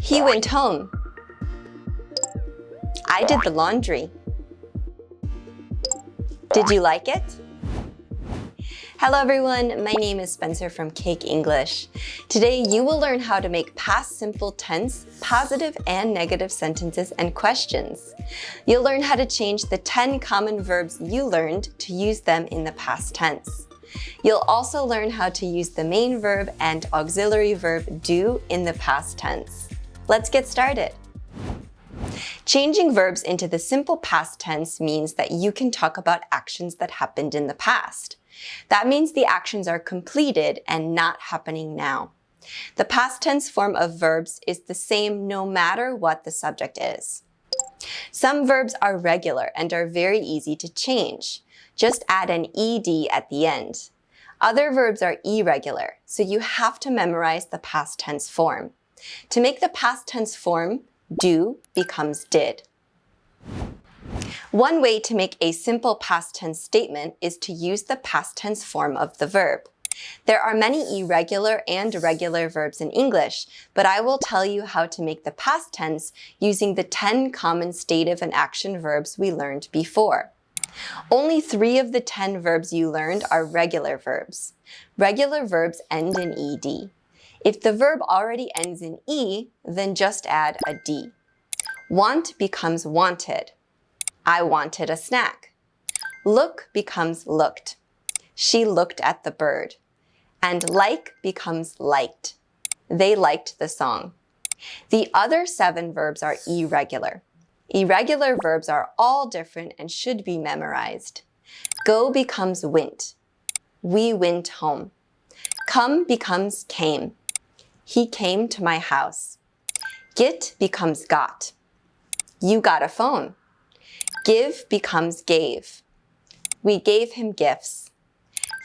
He went home. I did the laundry. Did you like it? Hello everyone, my name is Spencer from Cake English. Today you will learn how to make past simple tense, positive and negative sentences and questions. You'll learn how to change the 10 common verbs you learned to use them in the past tense. You'll also learn how to use the main verb and auxiliary verb do in the past tense. Let's get started. Changing verbs into the simple past tense means that you can talk about actions that happened in the past. That means the actions are completed and not happening now. The past tense form of verbs is the same no matter what the subject is. Some verbs are regular and are very easy to change. Just add an ed at the end. Other verbs are irregular, so you have to memorize the past tense form. To make the past tense form, do becomes did. One way to make a simple past tense statement is to use the past tense form of the verb. There are many irregular and regular verbs in English, but I will tell you how to make the past tense using the 10 common stative and action verbs we learned before. Only 3 of the 10 verbs you learned are regular verbs. Regular verbs end in ed. If the verb already ends in e, then just add a d. Want becomes wanted. I wanted a snack. Look becomes looked. She looked at the bird. And like becomes liked. They liked the song. The other 7 verbs are irregular. Irregular verbs are all different and should be memorized. Go becomes went. We went home. Come becomes came. He came to my house. Get becomes got. You got a phone. Give becomes gave. We gave him gifts.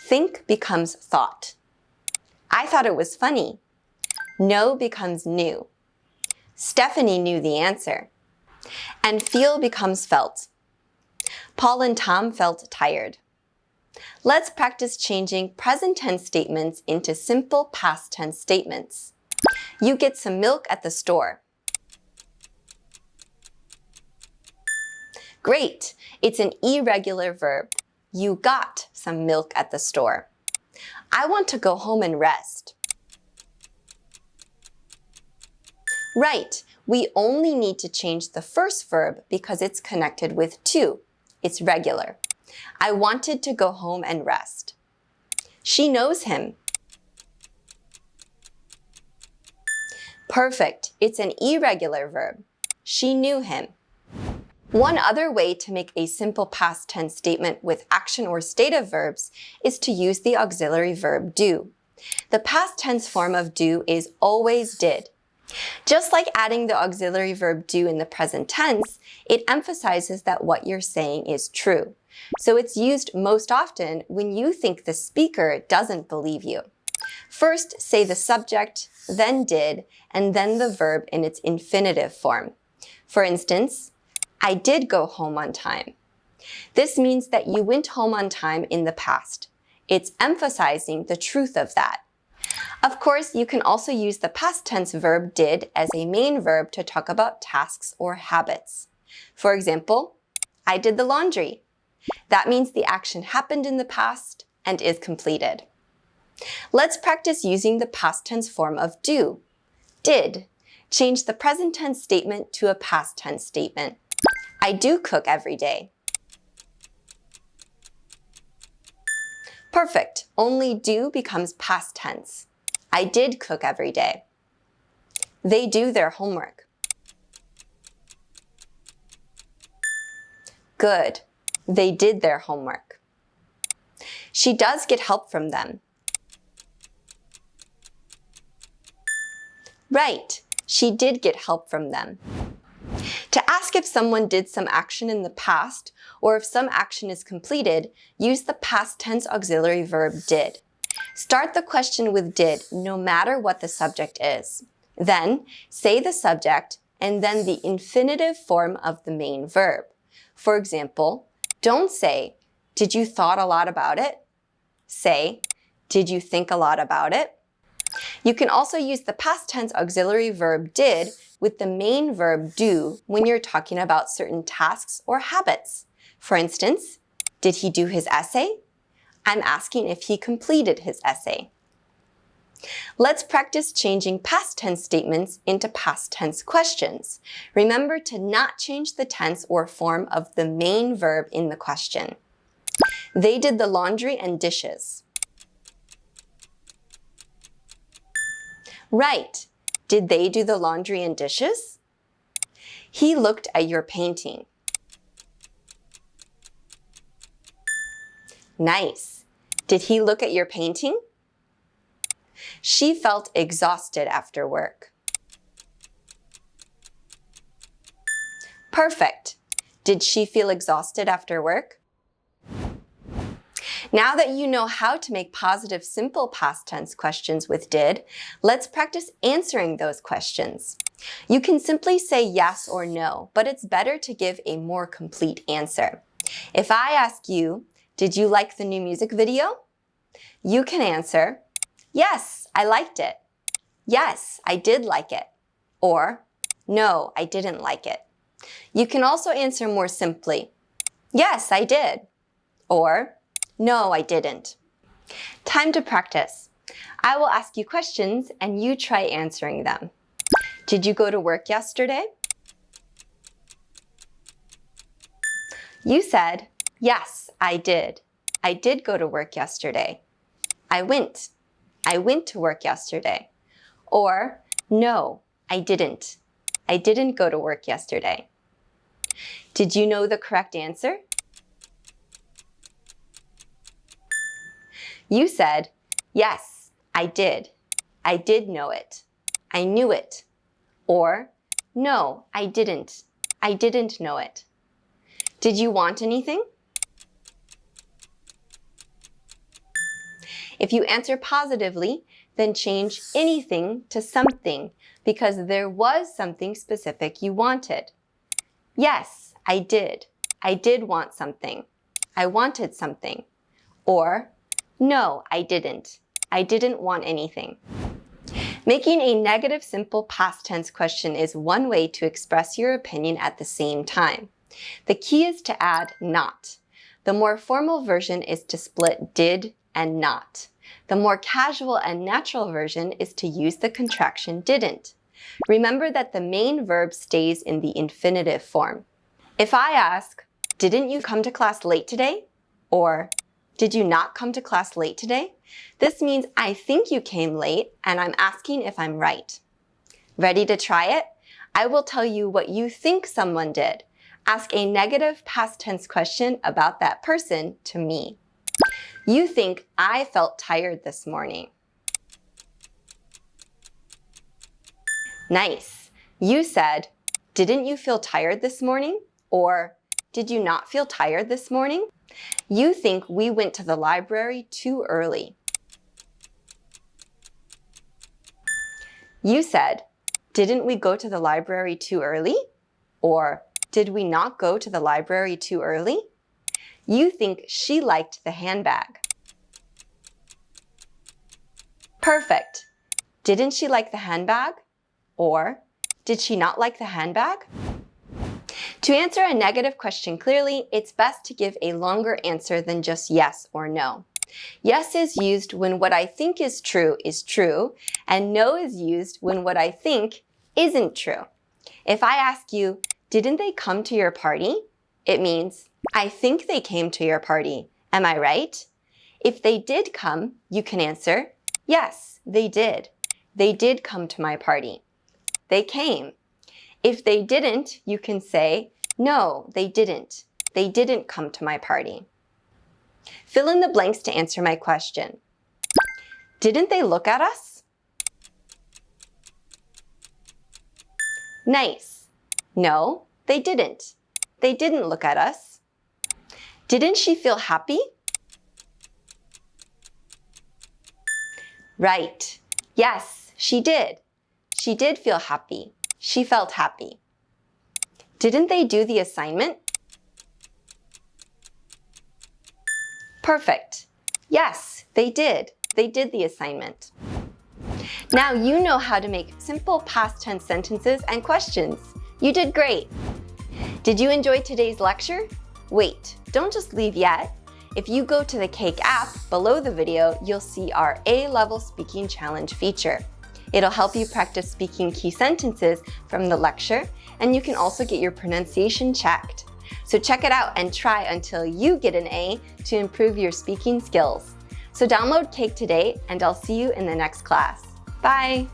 Think becomes thought. I thought it was funny. Know becomes knew. Stephanie knew the answer. And feel becomes felt. Paul and Tom felt tired. Let's practice changing present tense statements into simple past tense statements. You get some milk at the store. Great! It's an irregular verb. You got some milk at the store. I want to go home and rest. Right, we only need to change the first verb because it's connected with to. It's regular. I wanted to go home and rest. She knows him. Perfect, it's an irregular verb. She knew him. One other way to make a simple past tense statement with action or stative verbs is to use the auxiliary verb do. The past tense form of do is always did. Just like adding the auxiliary verb do in the present tense, it emphasizes that what you're saying is true. So it's used most often when you think the speaker doesn't believe you. First, say the subject, then did, and then the verb in its infinitive form. For instance, I did go home on time. This means that you went home on time in the past. It's emphasizing the truth of that. Of course, you can also use the past tense verb did as a main verb to talk about tasks or habits. For example, I did the laundry. That means the action happened in the past and is completed. Let's practice using the past tense form of do. Did. Change the present tense statement to a past tense statement. I do cook every day. Perfect. Only do becomes past tense. I did cook every day. They do their homework. Good. They did their homework. She does get help from them. Right. She did get help from them. To ask if someone did some action in the past or if some action is completed, use the past tense auxiliary verb did. Start the question with did no matter what the subject is. Then say the subject and then the infinitive form of the main verb. For example, don't say, did you thought a lot about it? Say, did you think a lot about it? You can also use the past tense auxiliary verb did with the main verb do when you're talking about certain tasks or habits. For instance, did he do his essay? I'm asking if he completed his essay. Let's practice changing past tense statements into past tense questions. Remember to not change the tense or form of the main verb in the question. They did the laundry and dishes. Right. Did they do the laundry and dishes? He looked at your painting. Nice. Did he look at your painting? She felt exhausted after work. Perfect. Did she feel exhausted after work? Now that you know how to make positive simple past tense questions with did, let's practice answering those questions. You can simply say yes or no, but it's better to give a more complete answer. If I ask you, did you like the new music video? You can answer, yes, I liked it. Yes, I did like it. Or, no, I didn't like it. You can also answer more simply, yes, I did. Or, no, I didn't. Time to practice. I will ask you questions and you try answering them. Did you go to work yesterday? You said, yes, I did. I did go to work yesterday. I went. I went to work yesterday. Or, no, I didn't. I didn't go to work yesterday. Did you know the correct answer? You said, yes, I did. I did know it. I knew it. Or, no, I didn't. I didn't know it. Did you want anything? If you answer positively, then change anything to something because there was something specific you wanted. Yes, I did. I did want something. I wanted something. Or, no, I didn't. I didn't want anything. Making a negative simple past tense question is one way to express your opinion at the same time. The key is to add not. The more formal version is to split did and not. The more casual and natural version is to use the contraction didn't. Remember that the main verb stays in the infinitive form. If I ask, didn't you come to class late today? Or, did you not come to class late today? This means I think you came late and I'm asking if I'm right. Ready to try it? I will tell you what you think someone did. Ask a negative past tense question about that person to me. You think I felt tired this morning. Nice. You said, didn't you feel tired this morning? Or, did you not feel tired this morning? You think we went to the library too early. You said, didn't we go to the library too early? Or, did we not go to the library too early? You think she liked the handbag. Perfect. Didn't she like the handbag? Or, did she not like the handbag? To answer a negative question clearly, it's best to give a longer answer than just yes or no. Yes is used when what I think is true, and no is used when what I think isn't true. If I ask you, didn't they come to your party? It means, I think they came to your party. Am I right? If they did come, you can answer, yes, they did. They did come to my party. They came. If they didn't, you can say, no, they didn't. They didn't come to my party. Fill in the blanks to answer my question. Didn't they look at us? Nice. No, they didn't. They didn't look at us. Didn't she feel happy? Right. Yes, she did. She did feel happy. She felt happy. Didn't they do the assignment? Perfect. Yes, they did. They did the assignment. Now you know how to make simple past tense sentences and questions. You did great! Did you enjoy today's lecture? Wait, don't just leave yet. If you go to the Cake app below the video, you'll see our A-Level Speaking Challenge feature. It'll help you practice speaking key sentences from the lecture, and you can also get your pronunciation checked. So check it out and try until you get an A to improve your speaking skills. So download Cake today, and I'll see you in the next class. Bye!